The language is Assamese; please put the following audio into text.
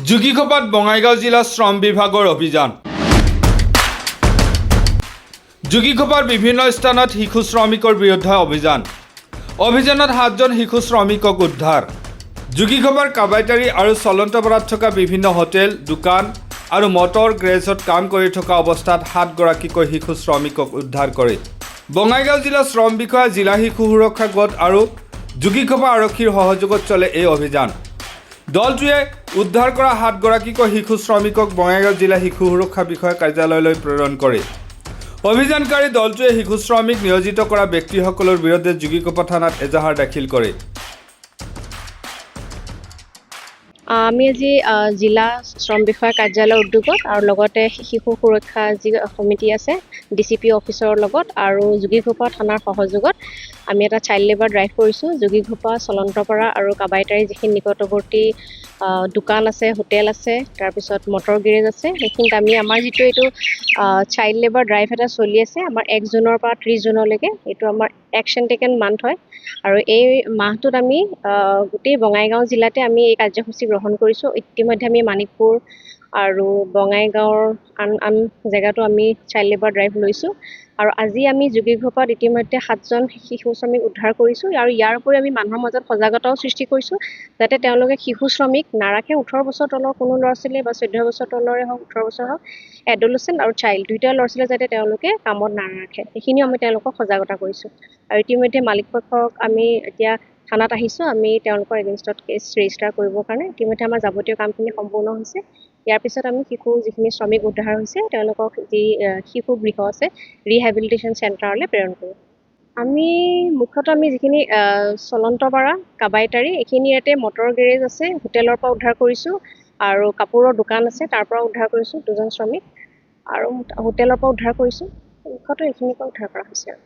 যোগীঘোপাত বঙাইগাঁও জিলা শ্ৰম বিভাগৰ অভিযান। যোগীঘোপাৰ বিভিন্ন স্থানত শিশু শ্ৰমিকৰ বিৰুদ্ধে অভিযানত 7জন শিশু শ্ৰমিকক উদ্ধাৰ। যোগীঘোপাৰ কাবাইতাৰী আৰু চলন্তপাৰাত থকা বিভিন্ন হোটেল, দোকান আৰু মটৰ গ্ৰেজত কাম কৰি থকা অৱস্থাত 7গৰাকীকৈ শিশু শ্ৰমিকক উদ্ধাৰ কৰে। বঙাইগাঁও জিলা শ্ৰম বিষয়া, জিলা শিশু সুৰক্ষা গোট আৰু যোগীঘোপা আৰক্ষীৰ সহযোগত চলে এই অভিযান। দলটোৱে উদ্ধাৰ কৰা 7গৰাকীকৈ শিশু শ্ৰমিকক বঙাইগাঁও জিলা শিশু সুৰক্ষা বিষয়া কাৰ্যালয়লৈ প্ৰেৰণ কৰে। অভিযানকাৰী দলটোৱে শিশু শ্ৰমিক নিয়োজিত কৰা ব্যক্তিসকলৰ বিৰুদ্ধে যোগীঘোপা থানাত এজাহাৰ দাখিল কৰে। আমি আজি জিলা শ্ৰম বিষয়া কাৰ্যালয়ৰ উদ্যোগত আৰু লগতে শিশু সুৰক্ষা যি সমিতি আছে DCP অফিচৰ লগত আৰু যোগীঘোপা থানাৰ সহযোগত আমি এটা চাইল্ড লেবাৰ ড্ৰাইভ কৰিছোঁ। যোগীঘোপা, চলন্তপাৰা আৰু কাবাইতাৰী যিখিনি নিকটৱৰ্তী দোকান আছে, হোটেল আছে, তাৰপিছত মটৰ গেৰেজ আছে, সেইখিনিত আমি আমাৰ যিটো এইটো চাইল্ড লেবাৰ ড্ৰাইভ এটা চলি আছে আমাৰ 1 জুনৰ পৰা 30 জুনলৈকে। এইটো আমাৰ একশ্যন টেকেন মান্থ হয় আৰু এই মাহটোত আমি গোটেই বঙাইগাঁও জিলাতে আমি এই কাৰ্যসূচী গ্ৰহণ কৰিছোঁ। ইতিমধ্যে আমি মানিকপুৰ আৰু বঙাইগাঁৱৰ আন জেগাতো আমি চাইল্ড লেবাৰ ড্ৰাইভ লৈছোঁ আৰু আজি আমি যোগীঘোপাত ইতিমধ্যে 7জন শিশু শ্ৰমিক উদ্ধাৰ কৰিছোঁ আৰু ইয়াৰ উপৰি আমি মানুহৰ মাজত সজাগতাও সৃষ্টি কৰিছোঁ যাতে তেওঁলোকে শিশু শ্ৰমিক নাৰাখে। 18 বছৰ তলৰ কোনো ল'ৰা ছোৱালী বা 14 বছৰ তলৰে হওক, 18 বছৰ হওক, এডোলেচেণ্ট আৰু চাইল্ড দুয়োটা ল'ৰা ছোৱালী যাতে তেওঁলোকে কামত নাৰাখে, সেইখিনিও আমি তেওঁলোকক সজাগতা কৰিছোঁ। আৰু ইতিমধ্যে মালিকপক্ষক আমি এতিয়া থানাত আহিছোঁ, আমি তেওঁলোকৰ এগেইনষ্টত কেছ ৰেজিষ্টাৰ কৰিবৰ কাৰণে। ইতিমধ্যে আমাৰ যাৱতীয় কামখিনি সম্পূৰ্ণ হৈছে। ইয়াৰ পিছত আমি যিখিনি শ্ৰমিক উদ্ধাৰ হৈছে তেওঁলোকক যি শিশু গৃহ আছে ৰিহেবিলিটেশ্যন চেণ্টাৰলৈ প্ৰেৰণ কৰোঁ। আমি মুখ্যতঃ যিখিনি চলন্তপাৰা, কাবাইতাৰী এইখিনি ইয়াতে মটৰ গেৰেজ আছে, হোটেলৰ পৰা উদ্ধাৰ কৰিছোঁ আৰু কাপোৰৰ দোকান আছে তাৰ পৰা উদ্ধাৰ কৰিছোঁ 2জন শ্ৰমিক আৰু হোটেলৰ পৰা উদ্ধাৰ কৰিছোঁ। মুখ্যতঃ এইখিনিৰ পৰা উদ্ধাৰ কৰা হৈছে আৰু